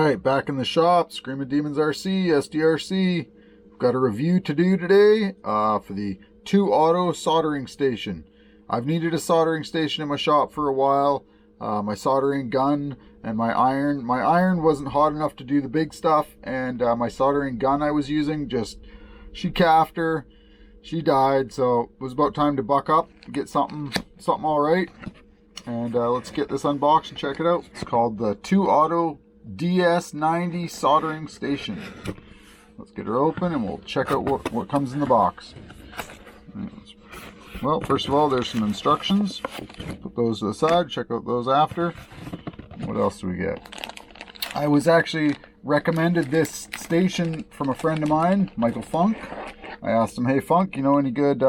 Alright, back in the shop, Screaming Demons RC, SDRC. We've got a review to do today for the ToAuto soldering station. I've needed a soldering station in my shop for a while. My soldering gun and my iron wasn't hot enough to do the big stuff, and my soldering gun I was using, she calfed her, she died, so it was about time to buck up, get something alright. And let's get this unboxed and check it out. It's called the ToAuto DS90 soldering station. Let's get her open and we'll check out what comes in the box. Well, first of all, there's some instructions. Put those to the side, check out those after. What else do we get? I was actually recommended this station from a friend of mine, Michael Funk. I asked him, hey Funk, you know any good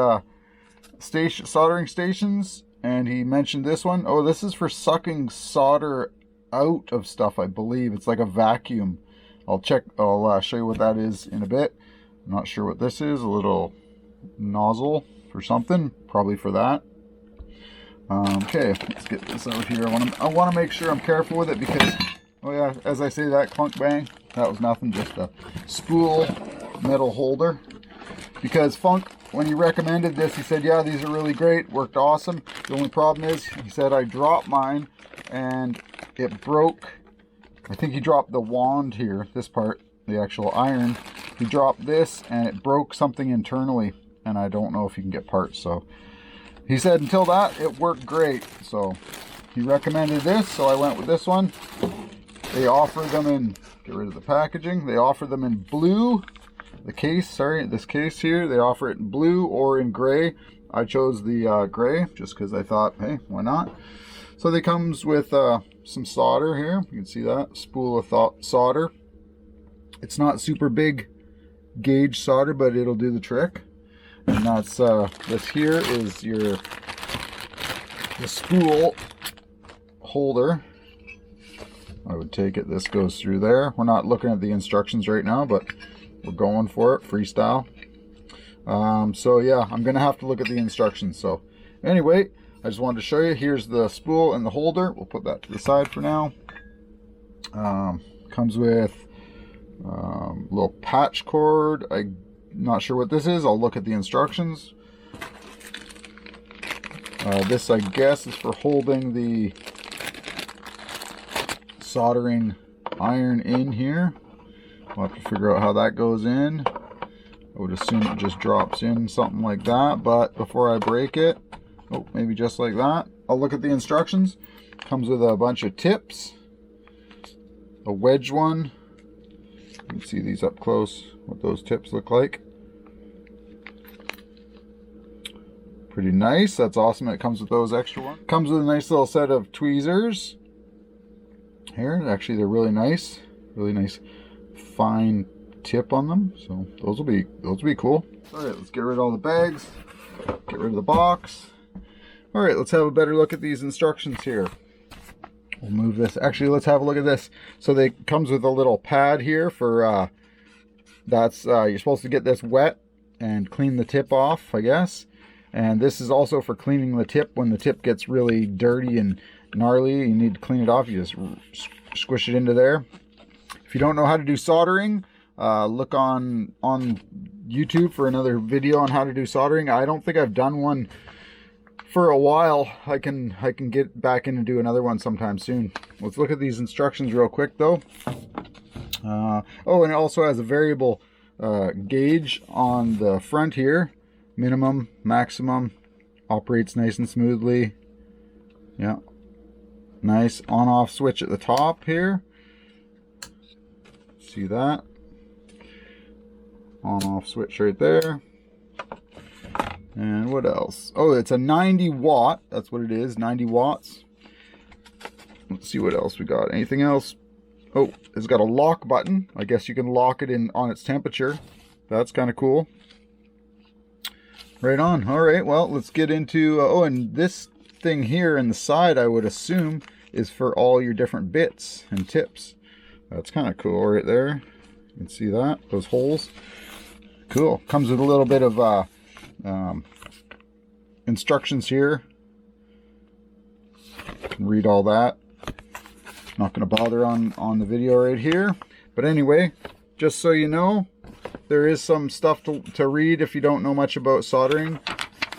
soldering stations? And he mentioned this one. Oh, this is for sucking solder out of stuff, I believe. It's like a vacuum. I'll show you what that is in a bit. I'm not sure what this is. A little nozzle for something, probably for that. Okay, let's get this out here. I want to make sure I'm careful with it because, oh yeah, as I say that, clunk bang, that was nothing, just a spool metal holder. Because Funk, when he recommended this, he said, yeah, these are really great, worked awesome. The only problem is, he said, I dropped mine and it broke. I think he dropped the wand here, this part, the actual iron. He dropped this and it broke something internally, and I don't know if you can get parts. So he said until that, it worked great. So he recommended this, so I went with this one. They offer them in, get rid of the packaging, they offer them in blue. The case, sorry, this case here, they offer it in blue or in gray. I chose the gray just because I thought, hey, why not? So they comes with some solder here. You can see that spool of solder. It's not super big gauge solder, but it'll do the trick. And that's this here is the spool holder. I would take it. This goes through there. We're not looking at the instructions right now, but we're going for it, freestyle. So yeah, I'm gonna have to look at the instructions. So anyway, I just wanted to show you. Here's the spool and the holder. We'll put that to the side for now. Comes with a little patch cord. I'm not sure what this is. I'll look at the instructions. This, I guess, is for holding the soldering iron in here. We'll have to figure out how that goes in. I would assume it just drops in something like that, but before I break it, oh, maybe just like that. I'll look at the instructions. Comes with a bunch of tips, a wedge one. You can see these up close, what those tips look like. Pretty nice, that's awesome. It comes with those extra ones. Comes with a nice little set of tweezers. Here, actually they're really nice fine tip on them, so those will be cool. All right, let's get rid of all the bags, get rid of the box. All right, let's have a better look at these instructions here. We'll move this. Actually, let's have a look at this. So they comes with a little pad here for you're supposed to get this wet and clean the tip off, I guess. And this is also for cleaning the tip when the tip gets really dirty and gnarly. You need to clean it off. You just squish it into there. If you don't know how to do soldering, look on YouTube for another video on how to do soldering. I don't think I've done one for a while. I can get back in and do another one sometime soon. Let's look at these instructions real quick though. Oh, and it also has a variable gauge on the front here. Minimum, maximum, operates nice and smoothly. Yeah, nice on-off switch at the top here. See that? On-off switch right there. And what else? Oh, it's a 90 watt. That's what it is, 90 watts. Let's see what else we got. Anything else? Oh, it's got a lock button. I guess you can lock it in on its temperature. That's kind of cool. Right on. All right, well, let's get into... oh, and this thing here in the side, I would assume, is for all your different bits and tips. That's kind of cool right there. You can see that, those holes. Cool. Comes with a little bit of instructions here. You can read all that. Not going to bother on the video right here. But anyway, just so you know, there is some stuff to read if you don't know much about soldering.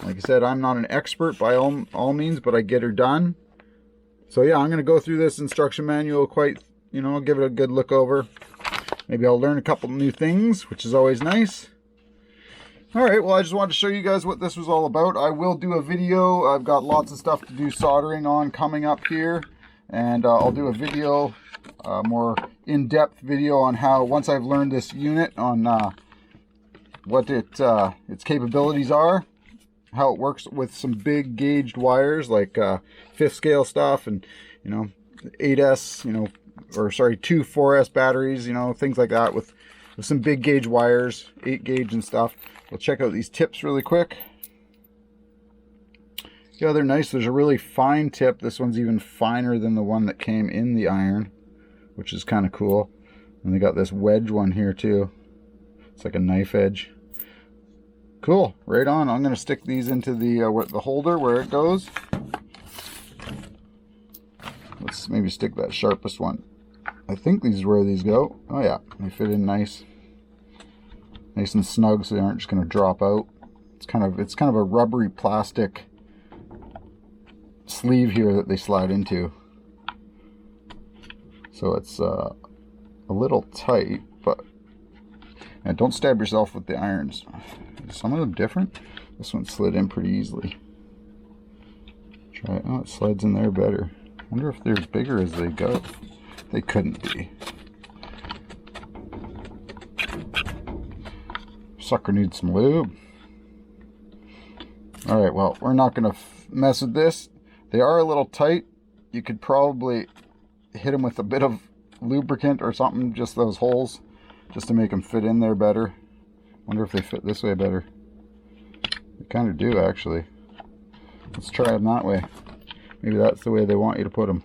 Like I said, I'm not an expert by all means, but I get her done. So yeah, I'm going to go through this instruction manual quite, give it a good look over. Maybe I'll learn a couple new things, which is always nice. Alright, well I just wanted to show you guys what this was all about. I will do a video. I've got lots of stuff to do soldering on coming up here. And I'll do a video, more in-depth video on how, once I've learned this unit, on what its capabilities are, how it works with some big gauged wires like 5th scale stuff and 8S, two 4S batteries, things like that with some big gauge wires, 8 gauge and stuff. We'll check out these tips really quick. Yeah, they're nice. There's a really fine tip. This one's even finer than the one that came in the iron, which is kind of cool. And they got this wedge one here too. It's like a knife edge. Cool, right on. I'm going to stick these into the holder where it goes. Let's maybe stick that sharpest one. I think these is where these go. Oh yeah, they fit in nice and snug, so they aren't just going to drop out. It's kind of a rubbery plastic sleeve here that they slide into, so it's a little tight, but and don't stab yourself with the irons. Some of them different. This one slid in pretty easily. Try it. Oh, it slides in there better. I wonder if they're as bigger as they go. They couldn't be. Sucker needs some lube. Alright, well, we're not going to mess with this. They are a little tight. You could probably hit them with a bit of lubricant or something, just those holes, just to make them fit in there better. Wonder if they fit this way better. They kind of do, actually. Let's try them that way. Maybe that's the way they want you to put them,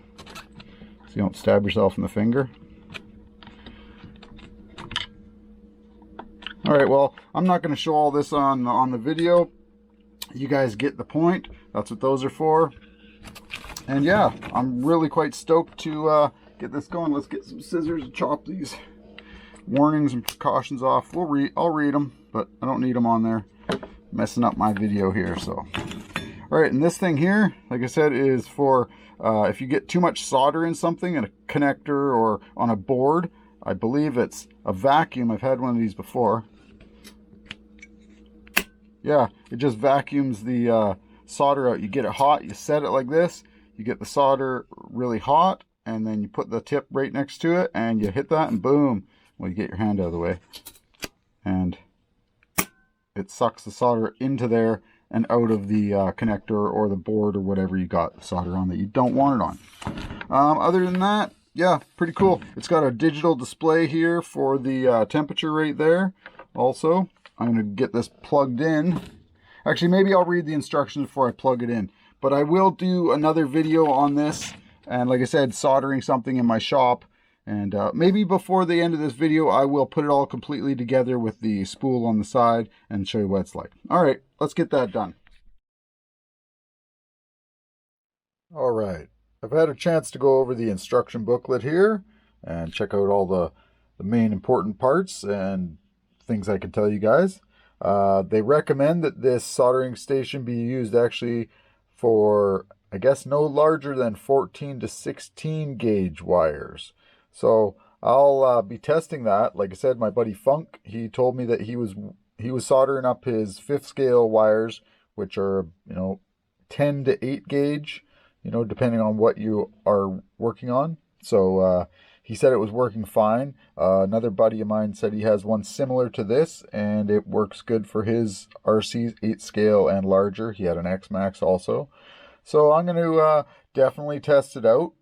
so you don't stab yourself in the finger. Alright, well, I'm not going to show all this on the video. You guys get the point. That's what those are for. And yeah, I'm really quite stoked to get this going. Let's get some scissors and chop these warnings and precautions off. I'll read them, but I don't need them on there. Messing up my video here, so. Alright, and this thing here, like I said, is for if you get too much solder in something, in a connector or on a board. I believe it's a vacuum. I've had one of these before. Yeah, it just vacuums the solder out. You get it hot, you set it like this, you get the solder really hot, and then you put the tip right next to it, and you hit that, and boom. Well, you get your hand out of the way. And it sucks the solder into there and out of the connector or the board or whatever you got the solder on that you don't want it on. Other than that, yeah, pretty cool. It's got a digital display here for the temperature right there. Also, I'm going to get this plugged in. Actually, maybe I'll read the instructions before I plug it in. But I will do another video on this. And like I said, soldering something in my shop. And maybe before the end of this video, I will put it all completely together with the spool on the side and show you what it's like. All right, let's get that done. All right, I've had a chance to go over the instruction booklet here and check out all the main important parts and things I can tell you guys. They recommend that this soldering station be used actually for, I guess, no larger than 14 to 16 gauge wires. So I'll be testing that. Like I said, my buddy Funk, he told me that he was soldering up his 5th scale wires, which are 10 to 8 gauge, depending on what you are working on. So he said it was working fine. Another buddy of mine said he has one similar to this, and it works good for his RCs, 8 scale and larger. He had an X-Max also. So I'm going to definitely test it out.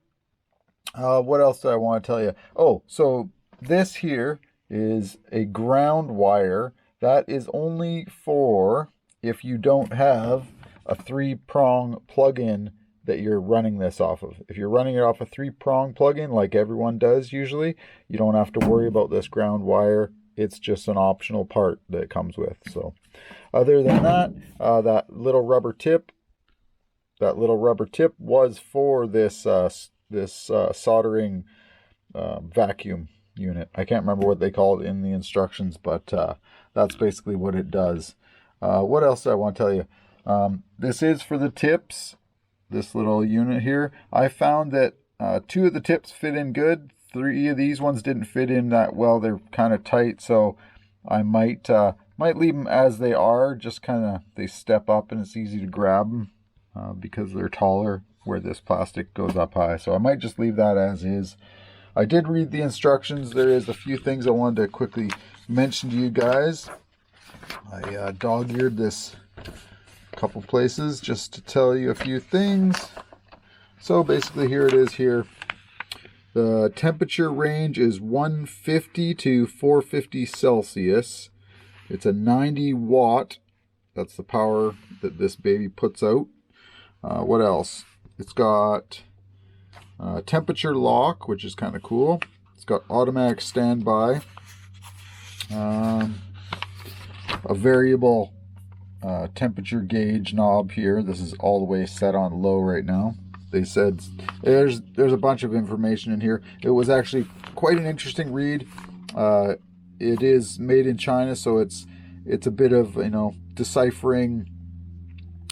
What else do I want to tell you? Oh, so this here is a ground wire. That is only for if you don't have a 3-prong plug-in that you're running this off of. If you're running it off a 3-prong plug-in, like everyone does usually, you don't have to worry about this ground wire. It's just an optional part that it comes with. So other than that, that little rubber tip was for this this soldering vacuum unit. I can't remember what they call it in the instructions, but that's basically what it does. What else do I want to tell you? This is for the tips, this little unit here. I found that 2 of the tips fit in good. 3 of these ones didn't fit in that well. They're kind of tight, so I might leave them as they are. Just kind of, they step up and it's easy to grab them because they're taller where this plastic goes up high. So I might just leave that as is. I did read the instructions. There is a few things I wanted to quickly mention to you guys. I dog-eared this a couple places just to tell you a few things. So basically here it is here. The temperature range is 150 to 450 Celsius. It's a 90 watt. That's the power that this baby puts out. What else? It's got temperature lock, which is kind of cool. It's got automatic standby. A variable temperature gauge knob here. This is all the way set on low right now. They said there's a bunch of information in here. It was actually quite an interesting read. It is made in China, so it's a bit of, you know, deciphering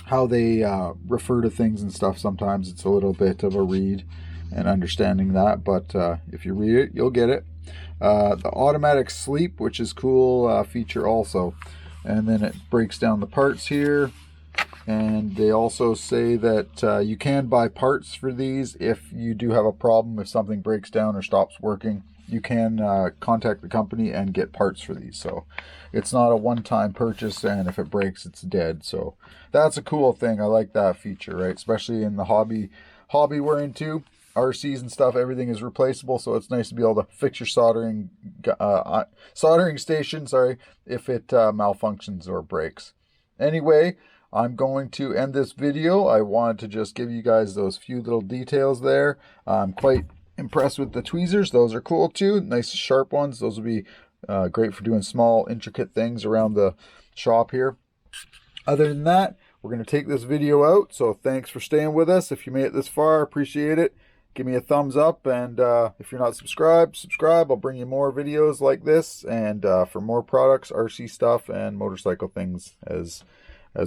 how they refer to things and stuff. Sometimes it's a little bit of a read and understanding that, but if you read it, you'll get it. The automatic sleep, which is cool feature also, and then it breaks down the parts here. And they also say that you can buy parts for these if you do have a problem. If something breaks down or stops working, you can contact the company and get parts for these. So it's not a one-time purchase, and if it breaks, it's dead. So that's a cool thing. I like that feature, right? Especially in the hobby we're into, RCs and stuff. Everything is replaceable, so it's nice to be able to fix your soldering station, if it malfunctions or breaks. Anyway, I'm going to end this video. I wanted to just give you guys those few little details there. I'm quite impressed with the tweezers. Those are cool too. Nice sharp ones. Those will be great for doing small, intricate things around the shop here. Other than that, we're going to take this video out. So thanks for staying with us. If you made it this far, appreciate it. Give me a thumbs up. And if you're not subscribed, subscribe. I'll bring you more videos like this. And for more products, RC stuff, and motorcycle things as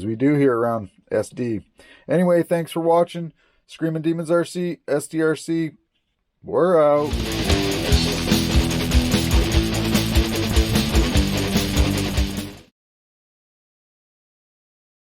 we do here around SD. Anyway, thanks for watching. Screaming Demons RC, SDRC, we're out.